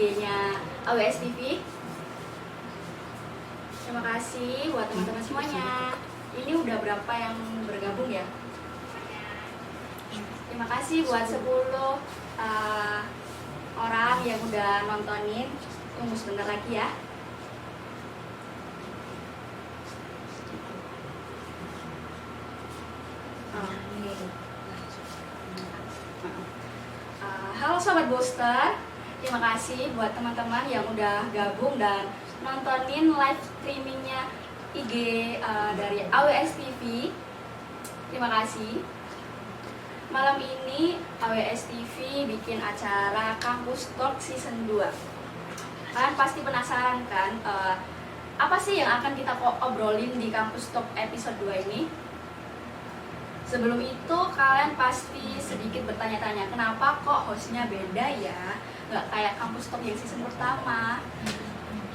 IG-nya AWS TV. Terima kasih buat teman-teman semuanya. Ini udah berapa yang bergabung ya? Terima kasih buat 10 orang yang udah nontonin. Tunggu sebentar lagi ya. Halo Sobat Booster, terima kasih buat teman-teman yang udah gabung dan nontonin live streamingnya IG dari AWS TV. Terima kasih. Malam ini AWS TV bikin acara Kampus Talk Season 2. Kalian pasti penasaran kan, apa sih yang akan kita obrolin di Kampus Talk episode 2 ini? Sebelum itu kalian pasti sedikit bertanya-tanya, kenapa kok hostnya beda ya? Nggak kayak Kampus Talk yang season pertama.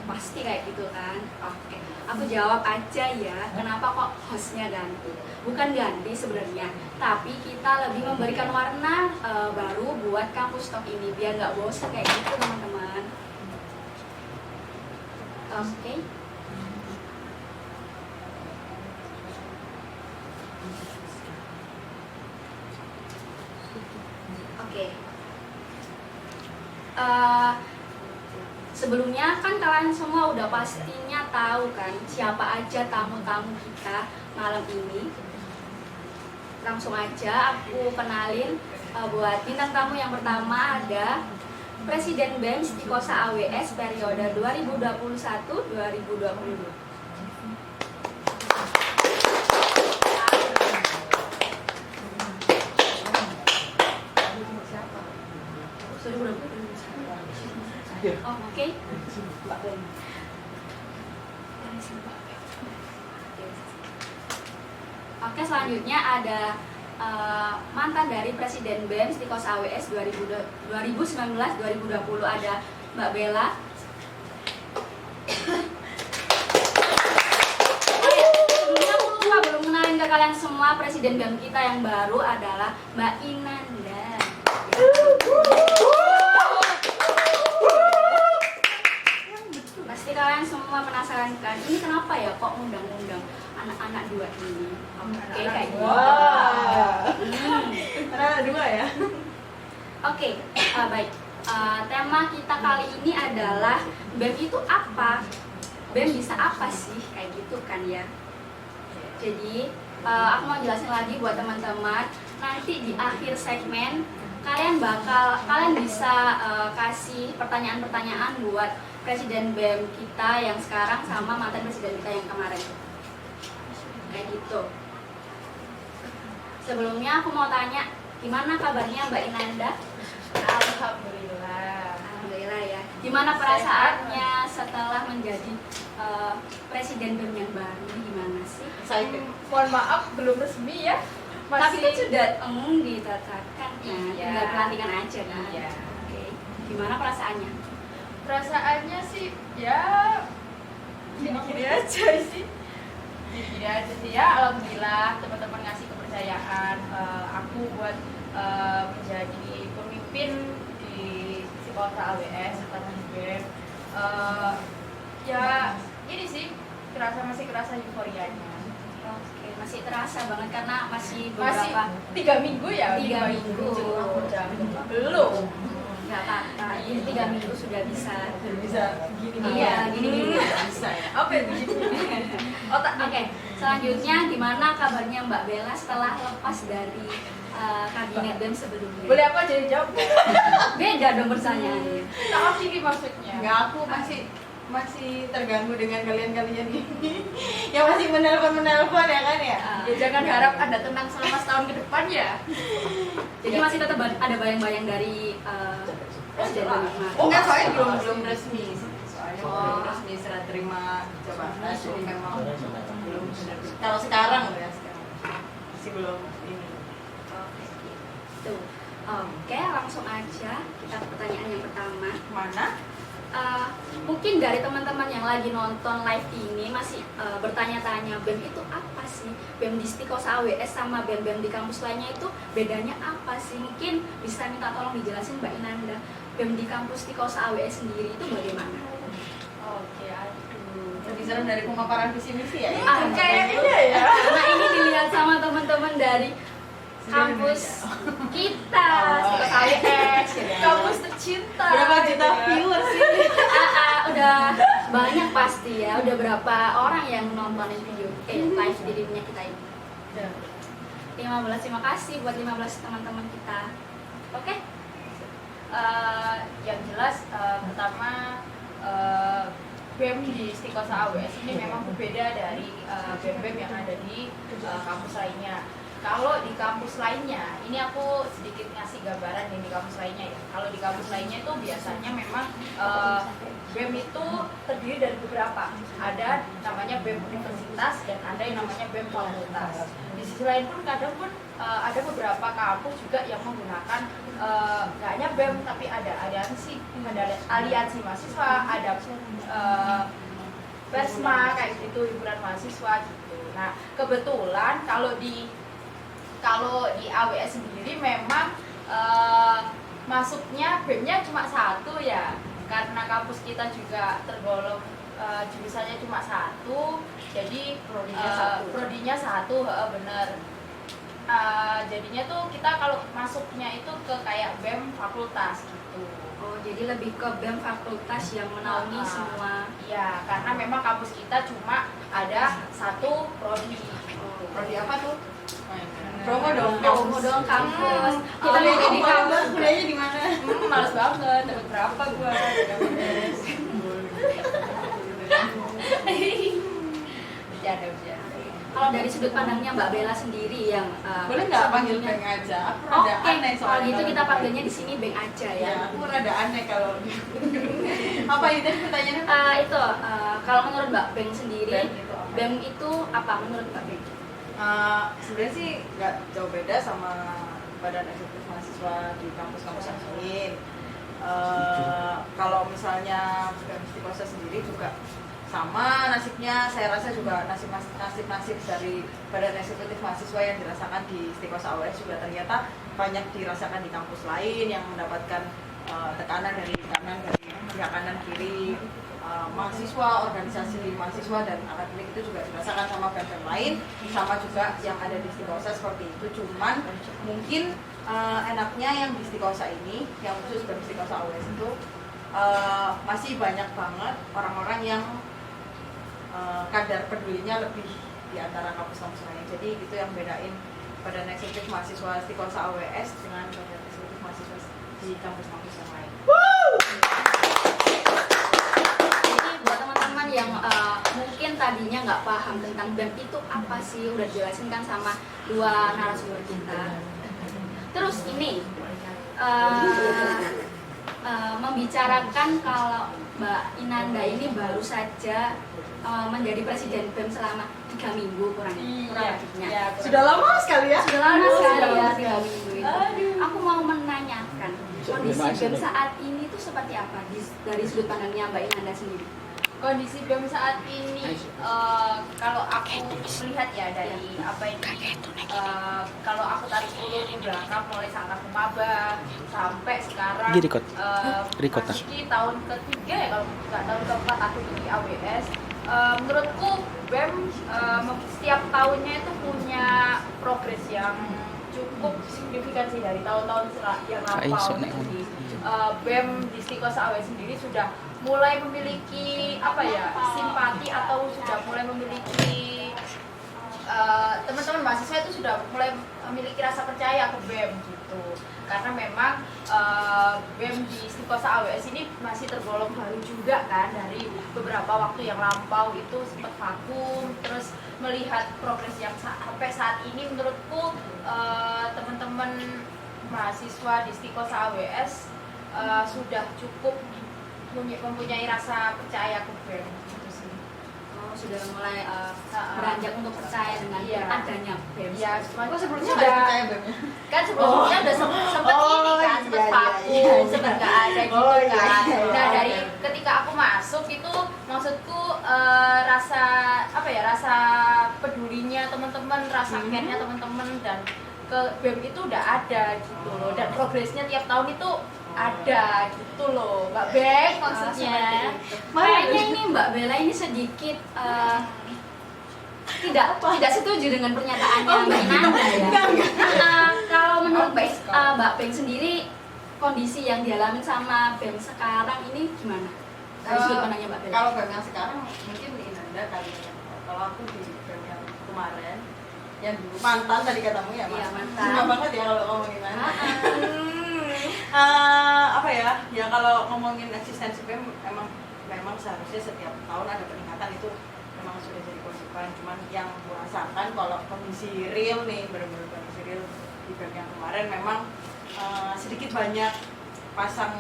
Pasti kayak gitu kan? Oke, aku jawab aja ya, kenapa kok hostnya ganti? Bukan ganti sebenarnya, tapi kita lebih memberikan warna baru buat Kampus Talk ini, biar nggak bosan kayak gitu teman-teman. Oke. Sebelumnya kan kalian semua udah pastinya tahu kan siapa aja tamu-tamu kita malam ini. Langsung aja aku kenalin buat bintang tamu yang pertama ada Presiden BEM Stikosa AWS periode 2021-2022. Oke. Oke, selanjutnya ada mantan dari Presiden BEM Stikos AWS 2019-2020 ada Mbak Bella. Sebelumnya aku lupa belum kenalin ke kalian semua, Presiden BEM kita yang baru adalah Mbak Inanda. Pasti kalian semua penasaran kan, ini kenapa ya kok undang-undang anak-anak dua ini? Oke, kayak gitu. Anak-anak dua ya? Oke, baik. Tema kita kali ini adalah BEM itu apa? BEM bisa apa sih? Kayak gitu kan ya. Jadi, aku mau jelasin lagi buat teman-teman. Nanti di akhir segmen kalian bisa kasih pertanyaan-pertanyaan buat Presiden BEM kita yang sekarang sama mantan presiden kita yang kemarin. Kayak gitu. Sebelumnya aku mau tanya, gimana kabarnya Mbak Inanda? Alhamdulillah. Alhamdulillah ya. Gimana perasaannya setelah menjadi Presiden BEM yang baru? Gimana sih? Saya mohon maaf belum resmi ya. Tapi kan sudah ditetapkan ya, Iya. tinggal pelantikan aja kan. Iya. Oke. Gimana perasaannya? Perasaannya sih ya gini-gini aja sih. Gini-gini aja sih ya. Alhamdulillah teman-teman ngasih kepercayaan aku buat menjadi pemimpin di Psikota AWS atau BEM. Ya ini sih masih kerasa euforianya. Oke, masih terasa banget karena masih Masih beberapa 3 minggu ya? 3 minggu. Belum. Nggak apa-apa, ini 3 minggu sudah bisa. Gini. Iya, gini-gini. Bisa ya. Apa itu? Oke, selanjutnya gimana kabarnya Mbak Bella setelah lepas dari kabinet BEM sebelumnya? Boleh aku aja yang jawab? Beda dong pertanyaannya. Tak ini maksudnya. Enggak, aku masih terganggu dengan kalian-kalian ini yang masih menelpon ya kan ya. Ya jangan harap Anda tenang selama setahun ke depan ya. Jadi masih tetap ada bayang-bayang dari presiden BEM kemarin. Enggak, soalnya belum resmi. Soalnya belum resmi serah terima jabatan, jadi memang belum benar. Kalau sekarang ya sekarang masih belum ini. Oke, gitu. Oke, langsung aja kita ke pertanyaan yang pertama. Mana? Mungkin dari teman-teman yang lagi nonton live ini masih bertanya-tanya, BEM itu apa sih? BEM di Stikosa AWS sama BEM-BEM di kampus lainnya itu bedanya apa sih? Mungkin bisa minta tolong dijelasin Mbak Inanda. BEM di kampus Stikosa AWS sendiri itu bagaimana? Oke, aduh. Lebih serem dari pemaparan visi misi ya? Kayaknya ya. Karena ini dilihat sama teman-teman dari kampus kita, Stikosa AWS, Kampus tercinta. Berapa juta viewers sih? udah banyak pasti ya, udah berapa orang yang nontonin video live streamingnya kita ini. 15, terima kasih buat 15 teman-teman kita. Oke? Yang jelas pertama BEM di Stikosa AWS ini memang berbeda dari BEM-BEM yang ada di kampus lainnya. Kalau di kampus lainnya, ini aku sedikit ngasih gambaran nih di kampus lainnya ya. Kalau di kampus lainnya itu biasanya memang BEM itu terdiri dari beberapa. Ada namanya BEM universitas dan ada yang namanya BEM fakultas. Di sisi lain pun kadang pun ada beberapa kampus juga yang menggunakan nggak hanya BEM tapi ada aliansi mahasiswa, ada Persma kayak gitu, himpunan mahasiswa gitu. Nah kebetulan kalau di AWS sendiri memang masuknya BEM-nya cuma satu ya, karena kampus kita juga tergolong jurusannya cuma satu, jadi prodinya satu, bener. Jadinya tuh kita kalau masuknya itu ke kayak BEM fakultas gitu. Oh, jadi lebih ke BEM fakultas yang menaungi semua. Iya, karena memang kampus kita cuma ada satu prodi. Prodi apa tuh? Promo dong. Promo dong kampus. Kita Kuliahnya mau di di mana? kampus. Kuliahnya di mana? Males banget, dapat berapa gua? Bercanda. Kalau dari sudut pandangnya Mbak Bella sendiri yang Boleh nggak panggil Beng aja? Aku rada Oke, aneh kalau soalnya. gitu kita panggilnya di sini Beng aja ya. Ya, aku rada aneh kalau apa itu tadi pertanyaannya? Itu kalau menurut Mbak Beng sendiri, BEM itu apa? BEM itu apa menurut Mbak Beng? Sebenarnya sih nggak jauh beda sama badan eksekutif mahasiswa di kampus-kampus yang lain. Kalau misalnya BEM Stikosa sendiri juga sama nasibnya, saya rasa juga nasib dari badan eksekutif mahasiswa yang dirasakan di Stikosa AWS juga ternyata banyak dirasakan di kampus lain yang mendapatkan tekanan dari kanan, dari pihak kanan kiri, mahasiswa, organisasi mahasiswa dan akademik itu juga dirasakan sama BEM lain, sama juga yang ada di Stikosa seperti itu. Cuman mungkin enaknya yang di Stikosa ini, yang khusus BEM Stikosa AWS itu masih banyak banget orang-orang yang kadar pedulinya lebih di antara kampus-kampus lain. Jadi itu yang bedain badan eksekutif mahasiswa Stikosa AWS dengan badan eksekutif mahasiswa di kampus-kampus yang lain. Jadi buat teman-teman yang mungkin tadinya nggak paham tentang BEM itu apa sih, udah dijelasin kan sama dua narasumber kita. Terus ini membicarakan kalau Mbak Inanda ini baru saja menjadi presiden BEM selama 3 minggu kurang lebihnya. Iya, Sudah lama sekali ya? Sudah lama sekali ya 3 minggu itu. Aku mau menanyakan kondisi BEM saat ini itu seperti apa dari sudut pandangnya Mbak Inanda sendiri? Kondisi BEM saat ini kalau aku melihat ya dari apa ini kalau aku tarik ulur ke belakang mulai saat aku maba sampai sekarang masuki tahun ketiga ya, kalau nggak tahun keempat aku di AWS. Menurutku BEM setiap tahunnya itu punya progres yang cukup signifikan sih dari tahun-tahun yang lampau. Jadi BEM di Stikosa AWS sendiri sudah mulai memiliki apa ya, simpati atau sudah mulai memiliki teman-teman mahasiswa itu sudah mulai memiliki rasa percaya ke BEM gitu. Karena memang BEM di Stikosa AWS ini masih tergolong baru juga kan, dari beberapa waktu yang lampau itu sempat vakum. Terus melihat progres yang sampai saat ini, menurutku teman-teman mahasiswa di Stikosa AWS sudah cukup mempunyai rasa percaya ke BEM gitu sih. Sudah mulai beranjak untuk percaya dengan adanya BEM. Iya, Kok sebelumnya nggak percaya BEM-nya? Kan sebelumnya udah sempat ini kan, sempat vakum, sempat nggak ada gitu kan. Nah dari ketika aku masuk itu, maksudku rasa apa ya, rasa pedulinya teman-teman, rasa care-nya teman-teman dan ke BEM itu udah ada gitu loh. Dan progresnya tiap tahun itu ada gitu loh Mbak Bek maksudnya. Kayaknya ini Mbak Bella ini sedikit tidak setuju dengan pernyataannya Mbak Inanda ya. Kalau menurut Mbak Beng sendiri, kondisi yang dialami sama Beng sekarang ini gimana? Dari sudut pandangnya Mbak Bella. Kalau BEM yang sekarang mungkin di Inanda kali ya. Kalau aku di BEM yang kemarin, yang dulu mantan tadi katamu ya, Mas. Iya, mantan. Suka banget ya kalau ngomongin mantan. Apa ya? Ya kalau ngomongin eksistensi BEM memang seharusnya setiap tahun ada peningkatan, itu memang sudah jadi kewajiban. Cuman yang merasakan kalau kondisi real nih, benar-benar kondisi real di BEM yang kemarin memang sedikit banyak pasang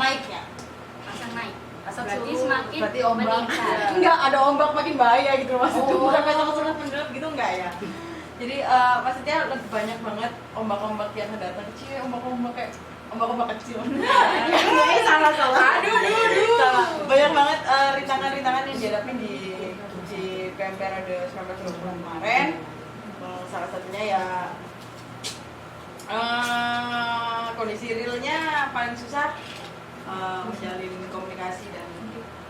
naiknya. Pasang naik. Pasang Berarti surut, semakin berarti ombak meningkat. enggak ada ombak makin bahaya gitu maksudku, Oh. bukan pasang surut mendarat gitu enggak ya. Jadi maksudnya lebih banyak banget ombak-ombak yang datang kecil, ombak-ombak kayak ombak-ombak kecil. Salah. Salah. Banyak banget rintangan-rintangan yang dihadapi di PM periode 1920 kemarin. Salah satunya ya kondisi realnya paling susah menjalin komunikasi dan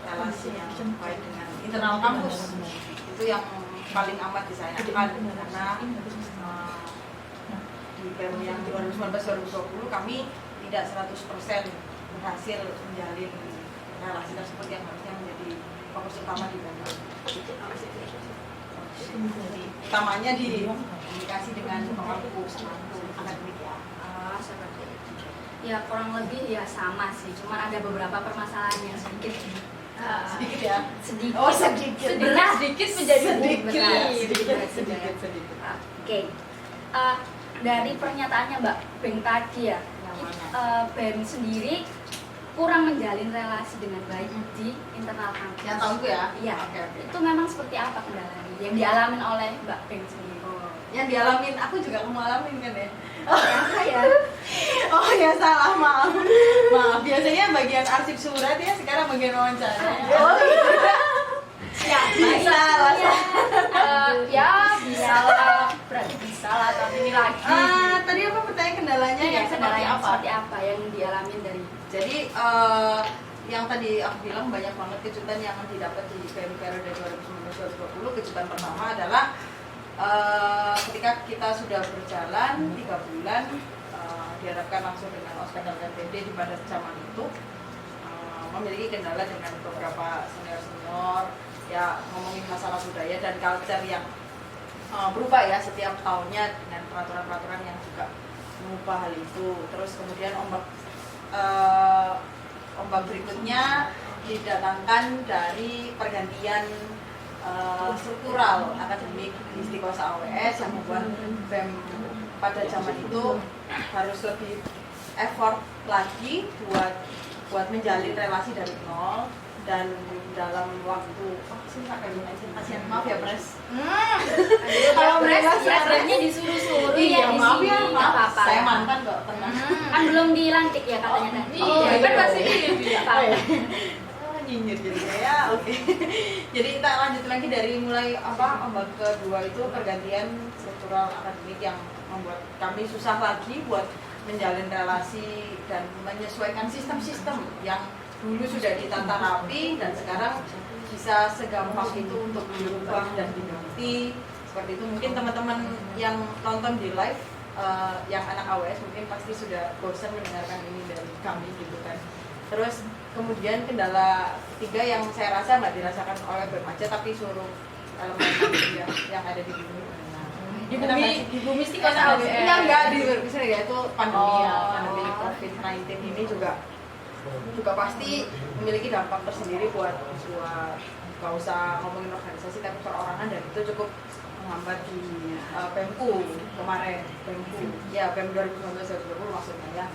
relasi yang baik dengan internal kampus. Itu yang paling amat disayangkan karena di PM yang 2019-2020 kami tidak 100% berhasil menjalin relasi tersebut yang harusnya menjadi fokus utama di PM. Jadi utamanya di komunikasi dengan pemangku akademik ya. Seperti itu. Ya kurang lebih ya sama sih, cuman ada beberapa permasalahan yang sedikit Sedikit ya. sedikit Oh, sedikit. berat Sedikit menjadi sedikit. Oke. Dari pernyataannya Mbak Beng tadi ya, Yang mana? BEM sendiri kurang menjalin relasi dengan baik di internal kampus. Yang tahu ya? Iya. Oke. Itu memang seperti apa kendalanya yang dialami oleh Mbak Beng sendiri? Yang dialamin aku juga kamu alamin kan ya? Apa ya? Oh ya salah, maaf. Biasanya bagian arsip surat ya, sekarang bagian wawancara. Oh, ya Bisa lah. ya bisa lah, berarti bisa lah, tapi ini lagi Tadi apa pertanyaan kendalanya Iya, yang seperti kendalanya apa? seperti apa yang dialami dari Jadi yang tadi aku bilang banyak banget kejutan yang didapat di PM periode 2019-2020. Kejutan pertama adalah ketika kita sudah berjalan 3 bulan, dihadapkan langsung dengan ospek dan LTD di pada zaman itu, memiliki kendala dengan beberapa senior ya, ngomongin masalah budaya dan culture yang berubah ya setiap tahunnya dengan peraturan-peraturan yang juga mengubah hal itu. Terus kemudian ombak berikutnya didatangkan dari pergantian struktural akademik di Istiqosah AWS yang membuat BEM pada zaman itu harus lebih effort lagi buat menjalin relasi dari nol, dan dalam waktu kasihan, maaf ya Pres. kalau mereka Pres, sebenarnya disuruh-suruh Iya, ya di maaf sini ya, nggak maaf. apa-apa. Saya mantan kok, tenang. Kan belum dilantik ya katanya tadi. iya, iya, kan iya. masih ini Nggak apa-apa. Nyinyir jadi saya, oke. Jadi kita lanjut lagi dari mulai ombak kedua itu pergantian struktural akademik yang membuat kami susah lagi buat menjalin relasi dan menyesuaikan sistem-sistem yang dulu sudah ditata rapi dan sekarang bisa segampang itu untuk diubah dan diganti seperti itu. Mungkin teman-teman yang nonton di live yang anak AWS mungkin pasti sudah bosan mendengarkan ini dari kami gitu kan. Terus kemudian kendala ketiga yang saya rasa nggak dirasakan oleh BEM aja tapi seluruh elemen yang ada di bumi. di bumi Istiqosah AWS. Enggak di bisa ya, itu pandemi ya, Oh. pandemi COVID-19 ini juga pasti memiliki dampak tersendiri buat nggak usah ngomongin organisasi tapi perorangan, dan itu cukup menghambat di PEMku kemarin, ya PEM 2019-2020 maksudnya ya.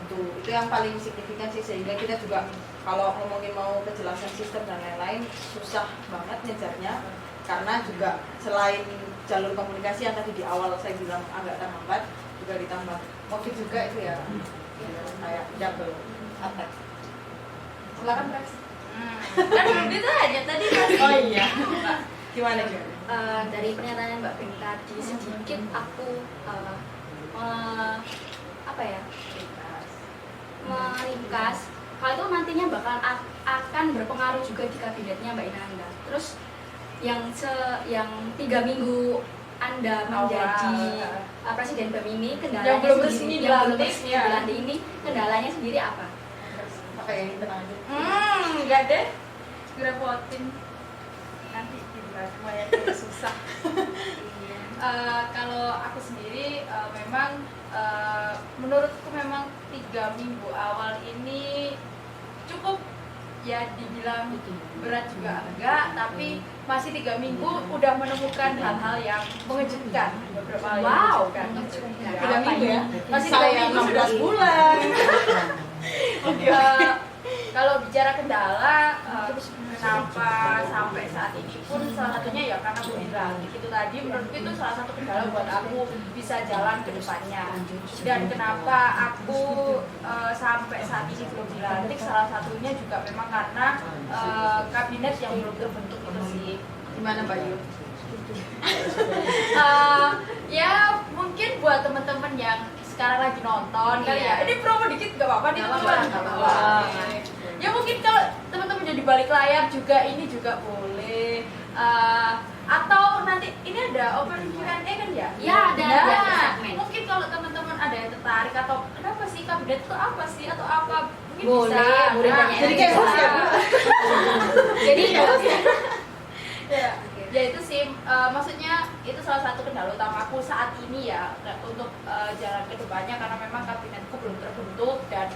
Itu yang paling signifikan sih, sehingga kita juga kalau ngomongin mau kejelasan sistem dan lain-lain susah banget ngejarnya, karena juga selain jalur komunikasi yang tadi di awal saya bilang agak terhambat, juga ditambah COVID juga itu ya, kayak double attack. Silakan Pres. Kan belum ditanya tadi Mas. Oh iya. Gimana Jon? Dari pernyataan Mbak Beng tadi sedikit aku apa ya, meringkas, hal itu nantinya akan berpengaruh juga di kabinetnya Mbak Inanda. Terus yang 3 minggu Anda menjadi Presiden BEM ini, kendalanya Yang belum sendiri- resmi yang belum dilantik, resmi ya. dilantik ini, kendalanya sendiri apa? Apa yang tenang aja. Enggak deh. Ngerepotin. Nanti dibahas semuanya tidak susah. Kalau aku sendiri memang menurutku memang 3 minggu awal ini cukup ya, dibilang berat juga enggak, tapi masih 3 minggu udah menemukan hal-hal yang mengejutkan, beberapa hal yang Wow, mengejutkan. 3 minggu ya? Masih Saya 3 minggu. 16 bulan. Kalau bicara kendala, kenapa sampai saat ini pun salah satunya ya karena belum dilantik itu tadi, menurutku itu salah satu kendala buat aku bisa jalan ke depannya. Dan kenapa aku sampai saat ini belum dilantik, salah satunya juga memang karena kabinet yang belum terbentuk itu sih. Gimana Mbak Yu? Ya mungkin buat teman-teman yang sekarang lagi nonton kali ya, ini promo dikit gak apa-apa nih Nggak teman-teman. apa-apa, nggak apa-apa. Ya mungkin kalau teman-teman jadi balik layar juga ini juga boleh. Atau nanti ini ada open Q&A kan ya? Ya, ada segmen. Mungkin kalau teman-teman ada yang tertarik atau kenapa sih kabinet itu apa sih atau apa, mungkin Boleh, bisa. boleh tanya. Jadi kayak host ya, Bu? Jadi Ya itu sih, maksudnya itu salah satu kendala utamaku saat ini ya untuk jalan ke depannya, karena memang kabinetku belum terbentuk dan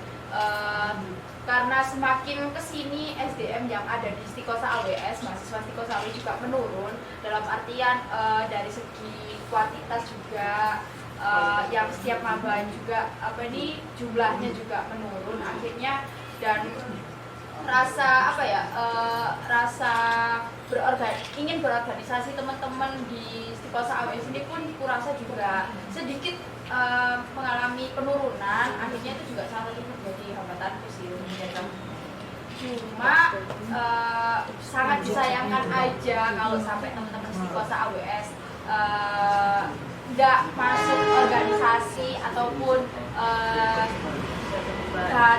karena semakin kesini SDM yang ada di Stikosa AWS, mahasiswa Stikosa AWS juga menurun dalam artian dari segi kuantitas juga, yang setiap maba juga jumlahnya juga menurun akhirnya, dan rasa ingin berorganisasi teman-teman di Stikosa AWS ini pun kurasa juga sedikit mengalami penurunan. Akhirnya itu juga salah satu menjadi hambatanku sih menjaga. Cuma sangat disayangkan aja kalau sampai teman-teman Stikosa AWS nggak masuk organisasi ataupun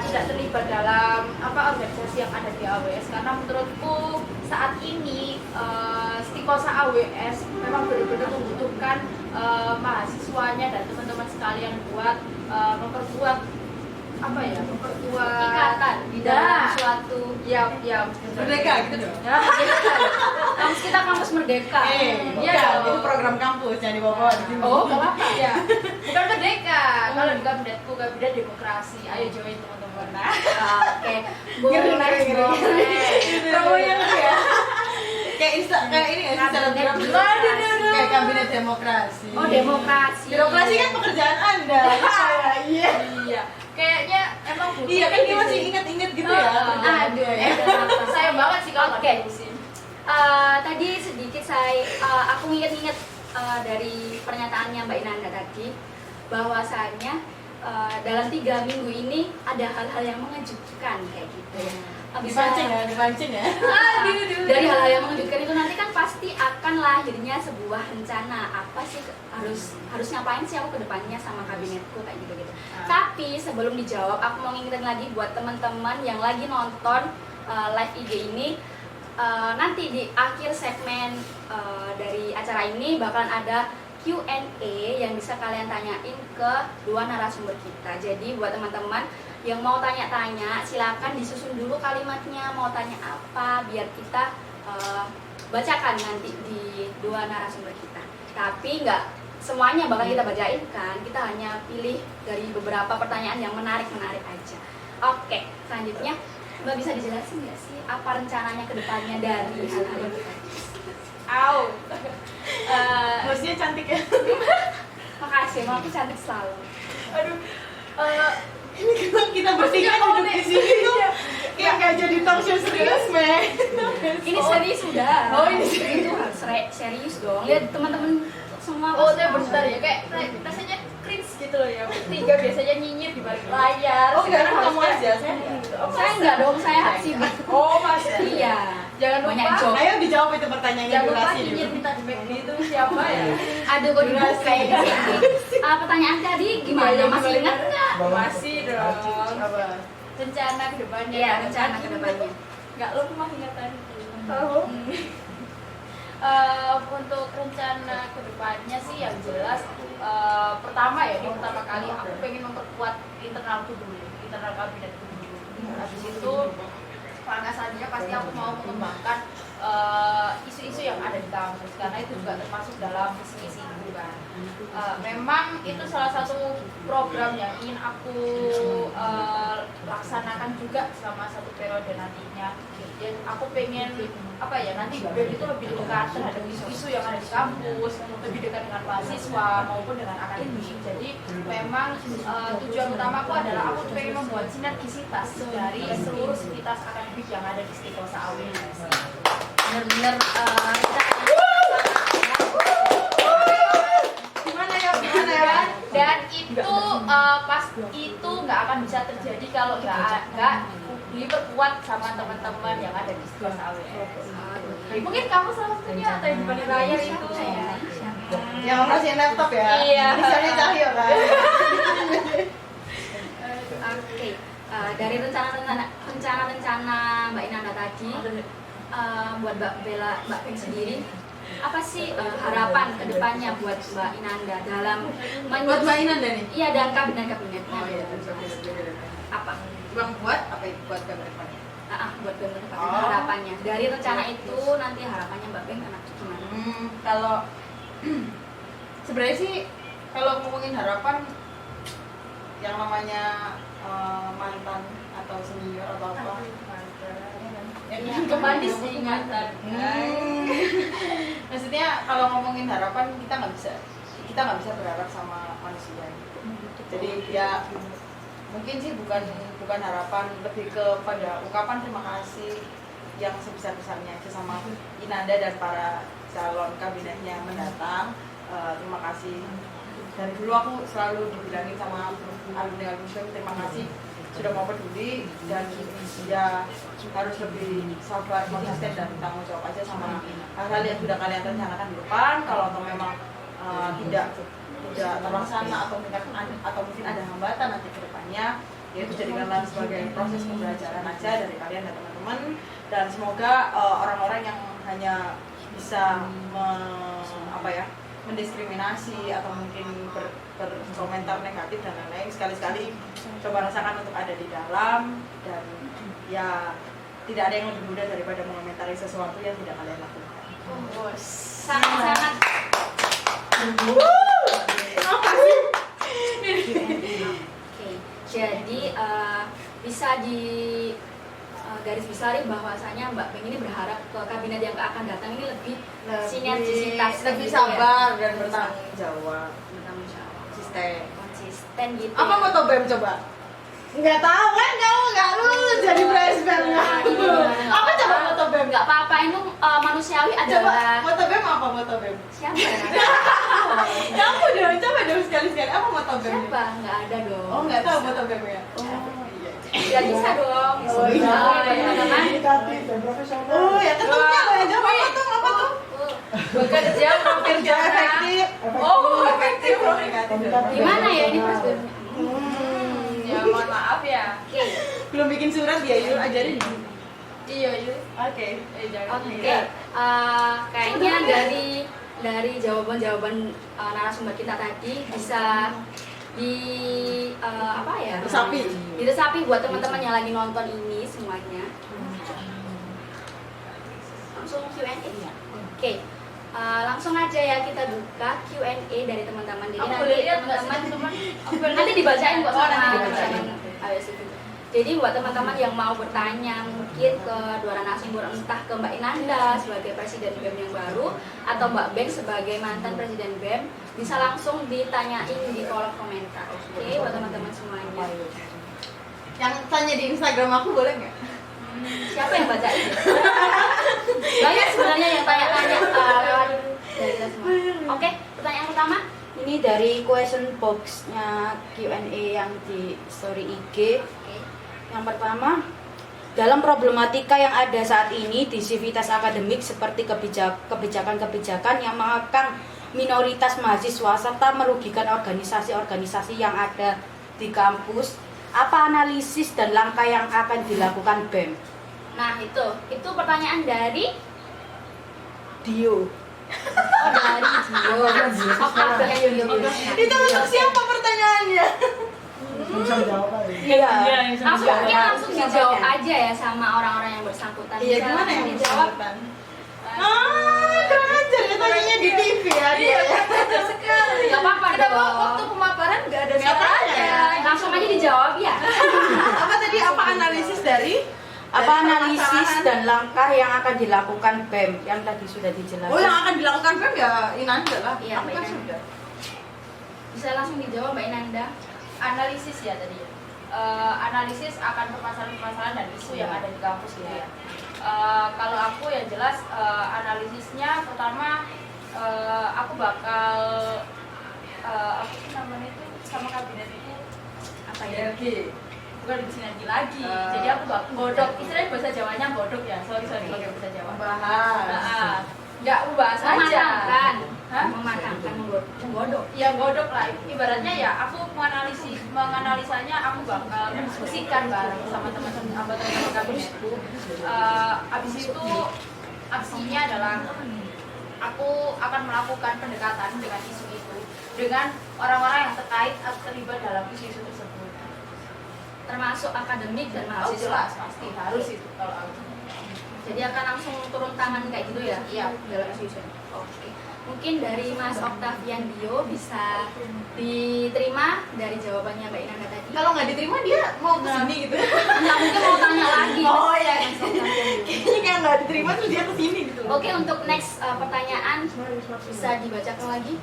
tidak terlibat dalam organisasi yang ada di AWS, karena menurutku saat ini Stikosa AWS memang benar-benar membutuhkan mahasiswanya dan teman-teman sekalian buat memperkuat ikatan di dalam suatu ya Merdeka gitu dong. kampus kita kampus merdeka. Iya Bukan, dong. itu program kampus yang dibawa di sini. Oh, nggak apa-apa ya. Bukan merdeka. Kalau di kabinetku kabinet demokrasi. Ayo join teman-teman. Nah, Oke, Ngeri, boleh, ngeri, ngeri. boleh. Promo yang ya. Kayak kayak ini nggak sih Kabinet selebgram? demokrasi. Kayak kabinet demokrasi. Oh, demokrasi. Birokrasi kan pekerjaan Anda. Iya. iya. Kayaknya emang butuh. Iya kan dia masih ingat-ingat gitu ya. Aduh, ya. sayang banget sih kalau Oke. nggak diurusin. Tadi sedikit aku inget-inget dari pernyataannya Mbak Inanda tadi, bahwasanya dalam 3 minggu ini ada hal-hal yang mengejutkan kayak gitu. Dipancing ya. Dari hal-hal yang mengejutkan itu nanti kan pasti akan lahirnya sebuah rencana, apa sih harus ngapain sih aku kedepannya sama kabinetku kayak gitu. Tapi sebelum dijawab, aku mau ngingetin lagi buat teman-teman yang lagi nonton live IG ini, nanti di akhir segmen dari acara ini bakalan ada Q&A yang bisa kalian tanyain ke 2 narasumber kita. Jadi buat teman-teman yang mau tanya-tanya, silakan disusun dulu kalimatnya, mau tanya apa, biar kita bacakan nanti di 2 narasumber kita. Tapi nggak semuanya bakal kita bacain kan, kita hanya pilih dari beberapa pertanyaan yang menarik-menarik aja. Oke, selanjutnya Mbak bisa dijelasin nggak sih apa rencananya ke depannya dari hal-hal yang kita? Au. Bosnya cantik ya. Makasih, mau aku cantik selalu. Aduh. Ini kan kita bertiga duduk di sini tuh kayak nggak jadi talk show serius, Meh. Ini serius sudah. Oh, ini serius. Itu harus serius dong. Lihat teman-teman semua. Oh, pasti saya tahu. bentar ya, kayak rasanya cringe gitu loh ya. Tiga biasanya nyinyir di balik layar. Oh, enggak, Sekarang kamu harus aja, kayak- saya enggak. Oh, Saya enggak dong, saya sibuk. Oh, Mas. Iya. Jangan Banyak lupa. joke. Ayo dijawab itu pertanyaannya Jangan lupa durasi nyinyir dulu. minta di McD itu siapa ya? Aduh, kok dibuka Durasi. pertanyaan tadi gimana? Iya, Masih gimana? ingat nggak? Masih dong. Apa? Rencana ke depannya. Iya, rencana ke depannya. Nggak lupa ingatanku. Untuk rencana ke depannya sih yang jelas pertama ya, ini pertama kali aku pengen memperkuat internalku dulu, internal kabinetku dulu. Habis itu langkah selanjutnya pasti aku mau mengembangkan isu-isu yang ada di kampus karena itu juga termasuk dalam visi misiku kan. Memang itu salah satu program yang ingin aku laksanakan juga selama 1 periode nantinya. Dan aku pengen apa ya, nanti BEM itu lebih dekat terhadap isu-isu yang ada di kampus, lebih dekat dengan mahasiswa maupun dengan akademik. Jadi memang tujuan utamaku adalah aku pengen membuat sinergisitas dari seluruh sivitas akademik yang ada di Stikosa AWS. Bener-bener Gimana ya? Dan itu pas itu nggak akan bisa terjadi kalau nggak diperkuat sama teman-teman yang ada di Stikosa AWS. Mungkin kamu salah satunya atau yang di balik layar itu ya. Yang operasiin laptop ya? Iya. Misalnya Cahyo kan? Oke, dari rencana-rencana Mbak Inanda tadi, buat Mbak Bella, Mbak Beng sendiri, apa sih harapan kedepannya buat Mbak Inanda dalam Buat Mbak Inanda nih? Iya, dan kabinet-kabinetnya. Oh iya, Apa? Bang buat apa itu buat ke depannya? Buat Beng ke depannya, Oh. harapannya. Dari rencana itu nanti harapannya Mbak Beng anak gimana? Kalau sebenarnya sih kalau ngomongin harapan yang namanya mantan atau senior atau apa Yang kembali sih ingatan. Maksudnya kalau ngomongin harapan kita nggak bisa berharap sama manusia. Jadi ya mungkin sih bukan harapan, lebih kepada ungkapan terima kasih yang sebesar-besarnya aja sama Inanda dan para calon kabinetnya mendatang. Terima kasih. Dari dulu aku selalu dibilangin sama alumni terima kasih sudah mau peduli dan ya harus lebih sabar, konsisten dan tanggung jawab aja sama hal-hal yang sudah kalian rencanakan di depan. Kalau memang tidak terlaksana atau mungkin ada hambatan nanti ke depannya, ya itu jadikanlah sebagai proses pembelajaran aja dari kalian dan teman-teman. Dan semoga orang-orang yang hanya bisa mendiskriminasi atau mungkin berkomentar negatif dan lain-lain, sekali-sekali coba rasakan untuk ada di dalam, dan ya tidak ada yang lebih mudah daripada mengomentari sesuatu yang tidak kalian lakukan. Sangat-sangat. Oke, jadi bisa di garis besari bahwasanya Mbak Beng ini berharap ke kabinet yang akan datang ini lebih sinergisitas, lebih gitu sabar ya. dan bertanggung jawab, konsisten gitu. Apa ya. moto BEM coba? Nggak tahu kan, kamu nggak lulus jadi presbemnya. Apa coba moto BEM? Nggak apa-apa, itu manusiawi Coba adalah moto BEM apa moto BEM? siapa ya? Kamu dong, coba dong sekali-sekali apa moto BEM? Siapa? Nggak ada dong. Oh nggak tahu moto BEM ya? Nggak bisa dong. Oh, iya. Teman-teman. Oh ya ketumnya loh yang jawab apa tuh? Bekerja Kerja efektif. Oh, efektif. Gimana ya ini presbemnya? Ya mohon maaf ya. Oke. Belum bikin surat ya, Yul, ajarin. Iya, yuk. Oke. Jangan. Oke, kayaknya dari jawaban-jawaban narasumber kita tadi bisa diresapi buat teman-teman yang lagi nonton ini semuanya. Langsung Q&A ya. Oke, langsung aja ya kita buka Q&A dari teman-teman. Jadi Aku nanti boleh lihat nggak sih, teman-teman teman-teman? nanti dibacain kok Oh, sama nanti dibacain. AWSTV. Jadi buat teman-teman yang mau bertanya mungkin ke dua narasumber, entah ke Mbak Inanda sebagai Presiden BEM yang baru atau Mbak Beng sebagai mantan Presiden BEM, bisa langsung ditanyain di kolom komentar. Oke, buat teman-teman semuanya. Yang tanya di Instagram aku boleh nggak? Siapa yang bacain? Banyak sebenarnya yang tanya-tanya lewat dari kita semua. Oke, pertanyaan pertama. Ini dari question box-nya Q&A yang di story IG. Oke. Yang pertama, dalam problematika yang ada saat ini di sivitas akademik seperti kebijakan-kebijakan yang mengekang minoritas mahasiswa serta merugikan organisasi-organisasi yang ada di kampus, apa analisis dan langkah yang akan dilakukan BEM? Nah itu pertanyaan dari Dio. oh dari Dio. Itu untuk siapa pertanyaannya? Iya. Langsung dijawab aja ya sama orang-orang yang bersangkutan. Iya, Bisa gimana langsung yang dijawab? dijawab? Kurang ajar ya tanyanya di TV ya dia. sekali. Gak apa-apa Kenapa dong. waktu pemaparan nggak ada Nggak suaranya? Langsung aja dijawab ya. Apa tadi, apa analisis dari? Apa analisis dan langkah yang akan dilakukan BEM yang tadi sudah dijelaskan? Oh, yang akan dilakukan BEM ya Inanda lah. Iya, Aku Mbak kan Inanda. sudah. Bisa langsung dijawab Mbak Inanda. Analisis ya tadi ya. Analisis akan permasalahan-permasalahan dan isu yang ada di kampus gitu ya. Kalau aku ya jelas analisisnya pertama aku bakal apa sih namanya itu sama kabinet itu apa ya? Bukan sinergi lagi. Jadi aku bakal godok, istilahnya bahasa Jawanya godok ya. Sorry pakai bahasa Jawa. Membahas. Nggak membahas aja. Mematangkan. Hah? Mematangkan, menggodok. Ya godok lah, ibaratnya ya aku menganalisanya aku bakal diskusikan bareng sama teman-teman kabinetku. Abis itu aksinya adalah aku akan melakukan pendekatan dengan isu itu dengan orang-orang yang terlibat dalam isu-isu tersebut. Termasuk akademik dan Oh mahasiswa. jelas pasti harus itu kalau aku. Jadi akan langsung turun tangan kayak gitu ya? Iya. Dalam isu-isu. Oke. Mungkin dari Mas Octavian Dio bisa diterima dari jawabannya Mbak Inanda tadi. Kalau nggak diterima dia mau kesini gitu. Nggak mungkin mau tanya lagi. Oh iya. Mas Octavian Dio. Kayaknya kayak nggak diterima terus dia kesini gitu. Oke, untuk next pertanyaan bisa dibacakan lagi.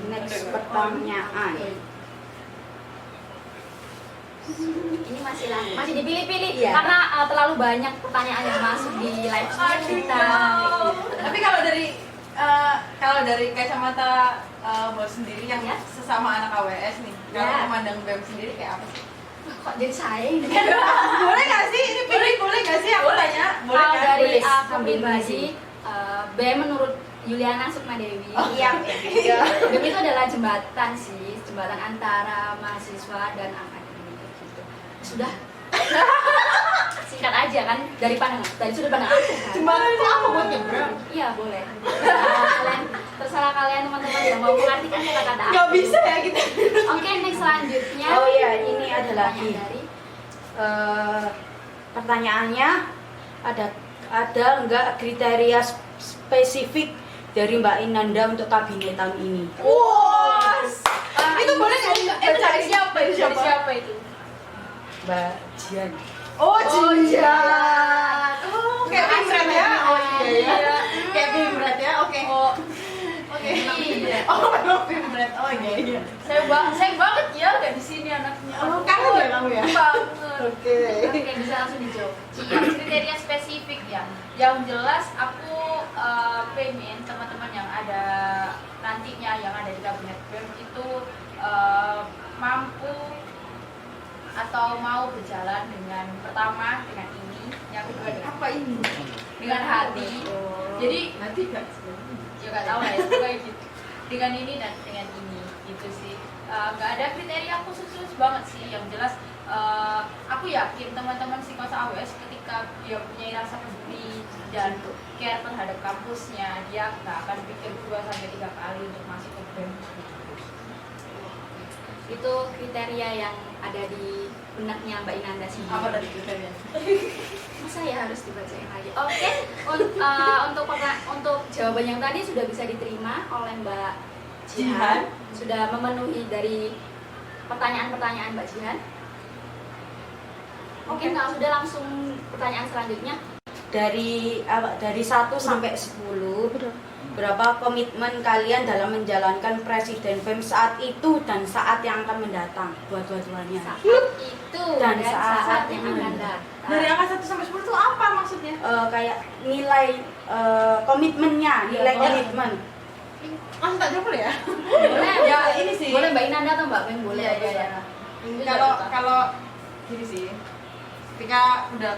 Next pertanyaan. Ini masih dipilih-pilih Iya. karena terlalu banyak pertanyaan yang masuk di live stream kita. Tapi kalau dari kacamata bos sendiri yang Ya. sesama anak AWS nih, kalau Ya. memandang BEM sendiri kayak apa sih? Kok jadi saya ini? Boleh nggak sih? Ini pilih boleh nggak sih? Aku tanya. Boleh Kalau kan? dari Boleh. aku Sambil pribadi, BEM menurut Yuliana Sukmadewi, Iya. BEM itu adalah jembatan sih, jembatan antara mahasiswa dan akademik gitu. Sudah singkat aja kan dari sudut pandang aku kan. Jembatan itu apa buat nyebrang? Iya boleh. Terserah kalian teman-teman yang mau mengartikan kata-kata aku. Nggak bisa ya kita. Oke, next selanjutnya. Oh iya, ini ada lagi. Pertanyaan dari Pertanyaannya ada enggak kriteria spesifik dari Mbak Inanda untuk kabinet tahun ini? Wah. Itu boleh nggak sih? Itu dari siapa? Itu dari siapa itu? Mbak Jian. Oh, Jian. Jian. Oh, kayak Bimret ya. Oh iya ya. Kayak Bimret ya. Oke. Oke. Iya. Oh, memang Bimret. Oh iya. Saya banget ya nggak di sini anaknya. Oh, kangen ya kamu ya? Banget. Oke. Oke, bisa langsung dijawab. Kriteria spesifik ya. Yang jelas aku pengen teman-teman yang ada nantinya yang ada di kabinet BEM itu mampu atau mau berjalan dengan pertama dengan ini, yang kedua dengan Apa ini? dengan hati. Jadi Nanti kan. ya nggak tahu lah ya kayak gitu. Dengan ini dan dengan ini gitu sih. Nggak ada kriteria khusus banget sih. Yang jelas aku yakin teman-teman psikosa AWS ketika dia punya rasa peduli dan care terhadap kampusnya, dia nggak akan pikir 2-3 kali untuk masuk ke BEM. Itu kriteria yang ada di benaknya Mbak Inanda sendiri. Apa tadi kriteria? Masa ya harus dibacain lagi? Oke, untuk jawaban yang tadi sudah bisa diterima oleh Mbak Jihan. Sudah memenuhi dari pertanyaan-pertanyaan Mbak Jihan. Oke, kalau sudah langsung pertanyaan selanjutnya. Dari 1 sampai 10, berapa komitmen kalian dalam menjalankan Presiden BEM saat itu dan saat yang akan mendatang? Dua-duanya. Saat itu Dan dan saat saat yang ini. akan datang. Dari angka 1 sampai 10 itu apa maksudnya? Kayak nilai komitmennya, nilai Boleh. komitmen. Langsung tak jawab boleh ya? Boleh, Ya, ini sih. Boleh Mbak Inanda atau Mbak Beng boleh. Iya. Kalau gini sih, ketika udah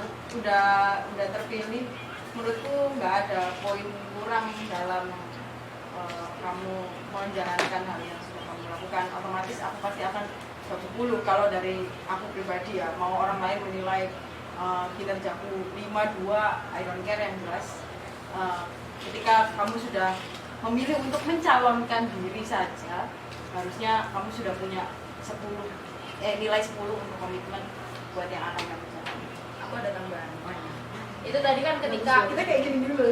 terpilih, menurutku nggak ada poin kurang dalam kamu menjalankan hal yang sudah kamu lakukan. bukan otomatis aku pasti akan dapat 10. Kalau dari aku pribadi ya, mau orang lain menilai kinerjaku 5-2, I don't care, yang jelas ketika kamu sudah memilih untuk mencalonkan diri saja, harusnya kamu sudah punya nilai 10 untuk komitmen buat yang akan kamu jalani. Aku ada tambahan. Itu tadi kan ketika Kita kayak gini dulu,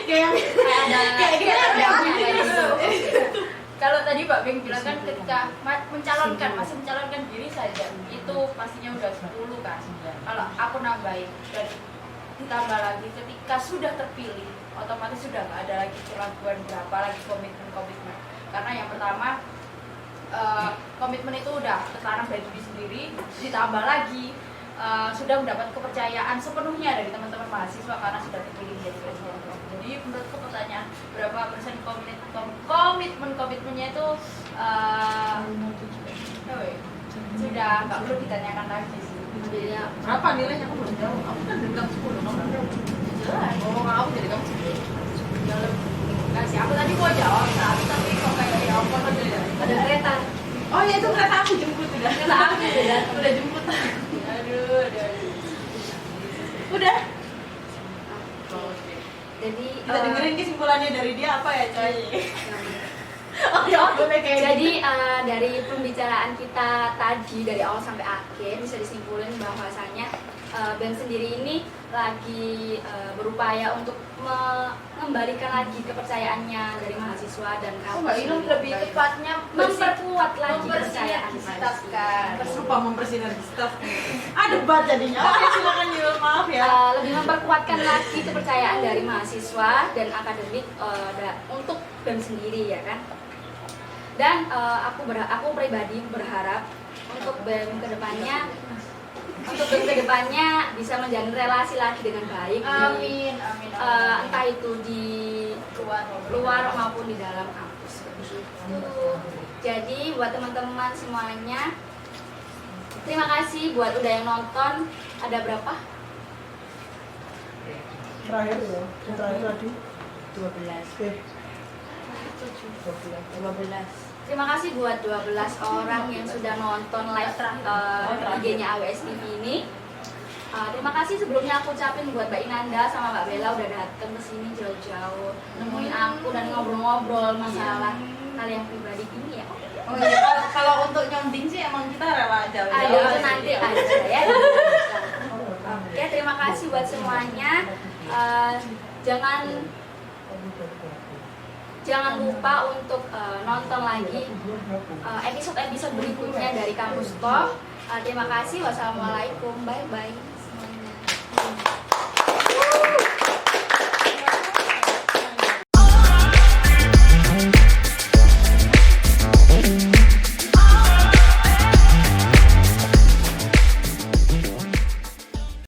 kayak ada Kayak gitu. Kalau tadi Mbak Beng bilang kan ketika masih mencalonkan diri saja, itu pastinya udah 10 kan. Kalau aku nambahin dan ditambah lagi ketika sudah terpilih, otomatis sudah nggak ada lagi keraguan berapa lagi komitmen. Karena yang pertama komitmen itu udah tertanam dari diri sendiri, ditambah lagi sudah mendapat kepercayaan sepenuhnya dari teman-teman mahasiswa karena sudah terpilih menjadi presiden. Jadi menurutku pertanyaan berapa persen komitmennya itu sudah nggak perlu ditanyakan lagi sih. berapa nilainya? Aku belum tahu. Aku kan dari kamu 10, kamu berapa? Jelas. Ngomong aku jadi kamu 10. Nggak sih, aku tadi mau jawab satu tapi kok kayak ya ampun Ada kereta. Oh ya, itu kereta aku jemput udah. kereta api udah. Udah jemput. Aduh. Udah. Jadi Kita dengerin kesimpulannya dari dia apa ya, coy? Oh ya ampun kayak jadi dari pembicaraan kita tadi dari awal sampai akhir bisa disimpulin bahwasanya BEM sendiri ini lagi berupaya untuk mengembalikan lagi kepercayaannya dari mahasiswa dan kampus. lebih tepatnya Memperkuat lagi kepercayaan mempersinergitaskan. Apa mempersinergitas? Ada debat jadinya. Oke, silakan Yul, maaf ya. Lebih memperkuatkan lagi kepercayaan dari mahasiswa dan akademik untuk BEM sendiri ya kan. Dan aku pribadi berharap untuk BEM kedepannya bisa menjalin relasi lagi dengan baik. Amin. Entah itu di luar maupun di dalam kampus. Jadi buat teman-teman semuanya, terima kasih buat udah yang nonton. Ada berapa? Terakhir ya, yang terakhir tadi 12. 12. Terima kasih buat 12 orang yang sudah nonton live IG-nya AWS TV ini. Terima kasih sebelumnya aku ucapin buat Mbak Inanda sama Mbak Bella udah datang ke sini jauh-jauh nemuin aku dan ngobrol-ngobrol masalah kalian pribadi ini ya. Oh iya, kalau untuk nyonding sih emang kita rela jauh-jauh. Itu nanti aja ya. Oke, terima kasih buat semuanya. Jangan lupa untuk nonton lagi episode-episode berikutnya dari Kampus Talk. Terima kasih. Wassalamualaikum. Bye-bye.